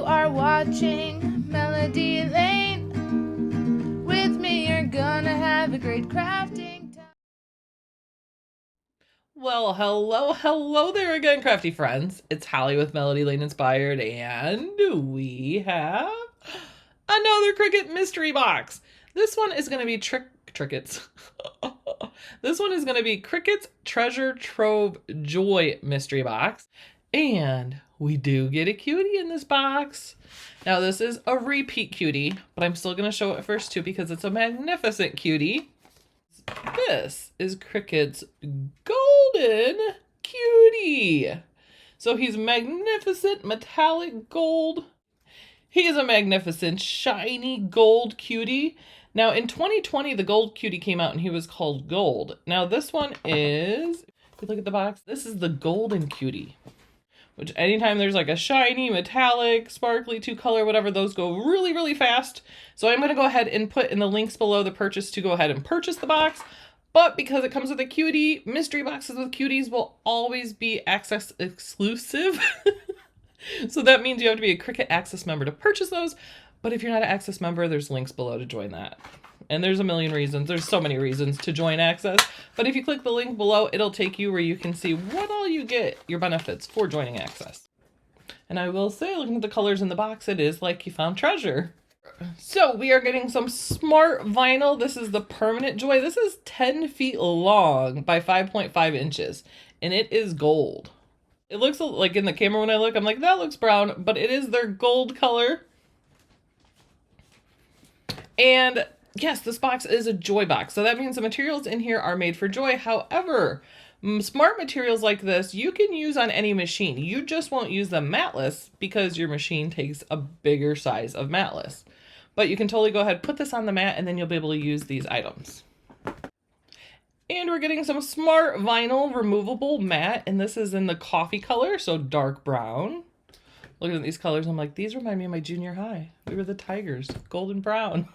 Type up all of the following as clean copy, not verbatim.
You are watching Melody Lane. With me, you're gonna have a great crafting time. Well, hello there again, crafty friends. It's Holly with Melody Lane Inspired, and we have another Cricut mystery box. This one is going to be Cricket's. This one is going to be Cricut's Treasure Trove Joy mystery box, and we do get a cutie in this box. Now, this is a repeat cutie, but I'm still going to show it first too because it's a magnificent cutie. This is Cricut's golden cutie. So he's magnificent metallic gold. He is a magnificent shiny gold cutie. Now in 2020, the gold cutie came out and he was called gold. Now this one is, if you look at the box, this is the golden cutie. Which anytime there's like a shiny, metallic, sparkly, two color, whatever, those go really, really fast. So I'm going to go ahead and put in the links below the purchase to go ahead and purchase the box. But because it comes with a cutie, mystery boxes with cuties will always be access exclusive. So that means you have to be a Cricut Access member to purchase those. But if you're not an Access member, there's links below to join that. And there's a million reasons. There's so many reasons to join Access. But if you click the link below, it'll take you where you can see what all you get, your benefits for joining Access. And I will say, looking at the colors in the box, it is like you found treasure. So we are getting some smart vinyl. This is the Permanent Joy. This is 10 feet long by 5.5 inches. And it is gold. It looks like in the camera when I look, I'm like, that looks brown. But it is their gold color. And yes, this box is a joy box. So that means the materials in here are made for joy. However, smart materials like this, you can use on any machine. You just won't use them matless because your machine takes a bigger size of matless. But you can totally go ahead, put this on the mat, and then you'll be able to use these items. And we're getting some smart vinyl removable mat. And this is in the coffee color, so dark brown. Looking at these colors, I'm like, these remind me of my junior high. We were the Tigers, golden brown.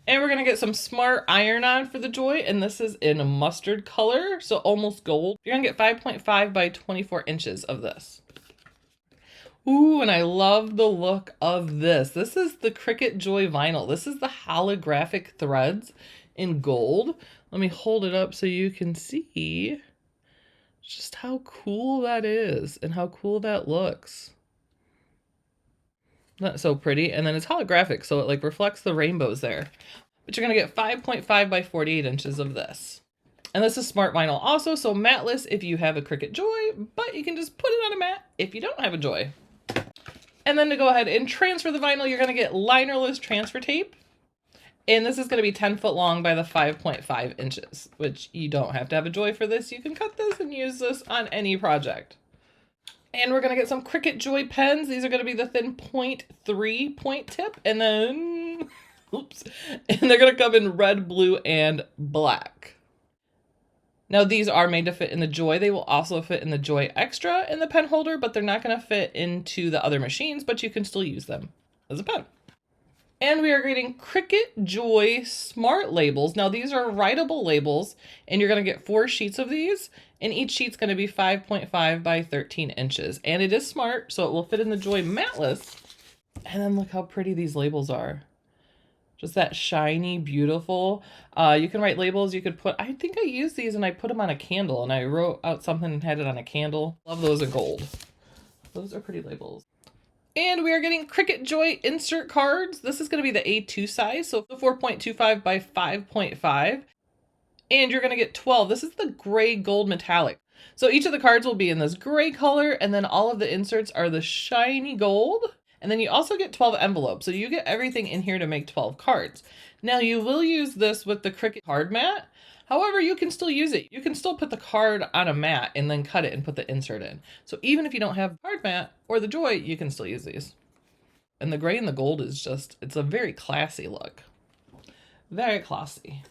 And we're going to get some smart iron-on for the joy, and this is in a mustard color, so almost gold. You're going to get 5.5 by 24 inches of this. Ooh, and I love the look of this. This is the Cricut Joy vinyl. This is the holographic threads in gold. Let me hold it up so you can see just how cool that is and how cool that looks. Not so pretty. And then it's holographic, so it like reflects the rainbows there. But you're going to get 5.5 by 48 inches of this. And this is smart vinyl also, so matless if you have a Cricut Joy, but you can just put it on a mat if you don't have a Joy. And then to go ahead and transfer the vinyl, you're going to get linerless transfer tape. And this is going to be 10 foot long by the 5.5 inches, which you don't have to have a Joy for this. You can cut this and use this on any project. And we're going to get some Cricut Joy pens. These are going to be the thin 0.3 point tip. And then, oops, and they're going to come in red, blue, and black. Now these are made to fit in the Joy. They will also fit in the Joy Extra in the pen holder, but they're not going to fit into the other machines, but you can still use them as a pen. And we are getting Cricut Joy Smart Labels. Now these are writable labels, and you're going to get 4 sheets of these, and each sheet's going to be 5.5 by 13 inches. And it is smart, so it will fit in the Joy matless. And then look how pretty these labels are. Just that shiny, beautiful. You can write labels. You could put, I think I used these and I put them on a candle, and I wrote out something and had it on a candle. Love those in gold. Those are pretty labels. And we are getting Cricut Joy insert cards. This is going to be the A2 size, so 4.25 by 5.5. And you're going to get 12. This is the gray gold metallic. So each of the cards will be in this gray color, and then all of the inserts are the shiny gold. And then you also get 12 envelopes. So you get everything in here to make 12 cards. Now you will use this with the Cricut card mat. However, you can still use it. You can still put the card on a mat and then cut it and put the insert in. So even if you don't have a card mat or the Joy, you can still use these. And the gray and the gold is just, it's a very classy look. Very classy.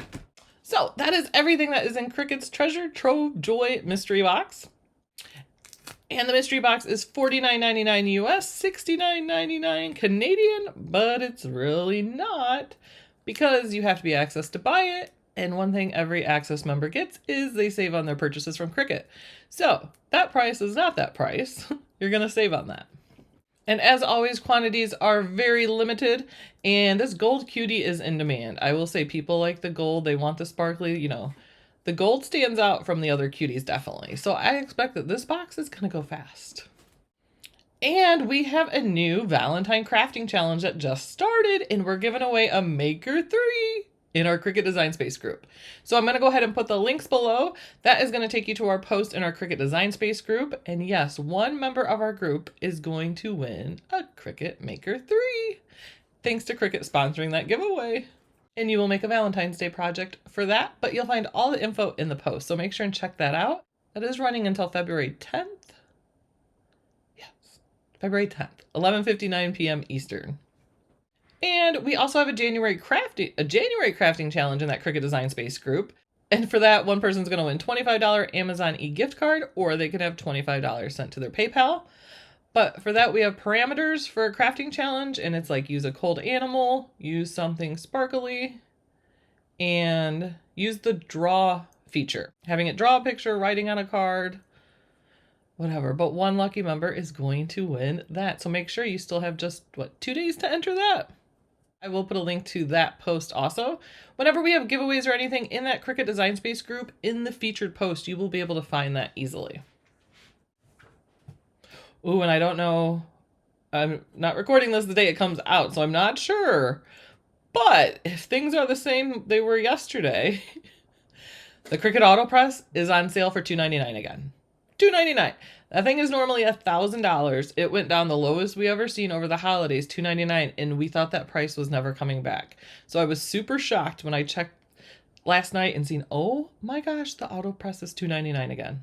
So that is everything that is in Cricut's Treasure Trove Joy mystery box. And the mystery box is $49.99 US, $69.99 Canadian, but it's really not because you have to be Access to buy it. And one thing every Access member gets is they save on their purchases from Cricut. So that price is not that price. You're going to save on that. And as always, quantities are very limited, and this gold cutie is in demand. I will say people like the gold, they want the sparkly, you know. The gold stands out from the other cuties, definitely. So I expect that this box is going to go fast. And we have a new Valentine crafting challenge that just started, and we're giving away a Maker 3 in our Cricut Design Space group. So I'm going to go ahead and put the links below. That is going to take you to our post in our Cricut Design Space group. And yes, one member of our group is going to win a Cricut Maker 3. Thanks to Cricut sponsoring that giveaway. And you will make a Valentine's Day project for that, but you'll find all the info in the post. So make sure and check that out. That is running until February 10th. Yes, February 10th, 11:59 p.m. Eastern. And we also have a January crafting challenge in that Cricut Design Space group. And for that, one person's going to win $25 Amazon e-gift card, or they could have $25 sent to their PayPal. But for that, we have parameters for a crafting challenge, and it's like use a cold animal, use something sparkly, and use the draw feature. Having it draw a picture, writing on a card, whatever. But one lucky member is going to win that. So make sure you still have just, 2 days to enter that. I will put a link to that post also. Whenever we have giveaways or anything in that Cricut Design Space group, in the featured post, you will be able to find that easily. Ooh, and I don't know, I'm not recording this the day it comes out, so I'm not sure. But if things are the same they were yesterday, the Cricut AutoPress is on sale for $2.99 again. $2.99. That thing is normally $1,000. It went down the lowest we ever seen over the holidays, $2.99, and we thought that price was never coming back. So I was super shocked when I checked last night and seen, oh my gosh, the AutoPress is $2.99 again.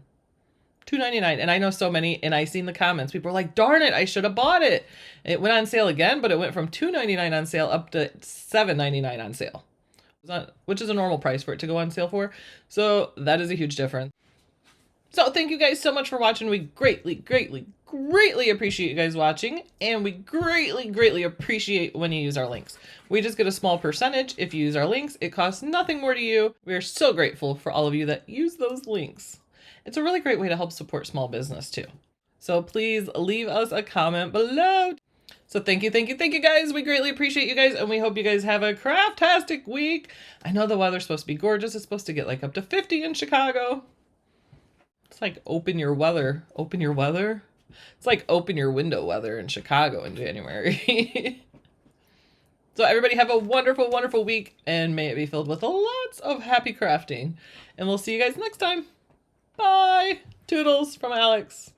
$2.99. And I know so many, and I seen the comments. People were like, darn it, I should have bought it. It went on sale again, but it went from $2.99 on sale up to $7.99 on sale, which is a normal price for it to go on sale for. So that is a huge difference. So thank you guys so much for watching. We greatly, greatly, greatly appreciate you guys watching. And we greatly, greatly appreciate when you use our links. We just get a small percentage if you use our links. It costs nothing more to you. We are so grateful for all of you that use those links. It's a really great way to help support small business too. So please leave us a comment below. So thank you, thank you, thank you guys. We greatly appreciate you guys, and we hope you guys have a craftastic week. I know the weather's supposed to be gorgeous. It's supposed to get like up to 50 in Chicago. It's like open your weather. Open your weather? It's like open your window weather in Chicago in January. So everybody have a wonderful, wonderful week, and may it be filled with lots of happy crafting. And we'll see you guys next time. Bye. Toodles from Alex.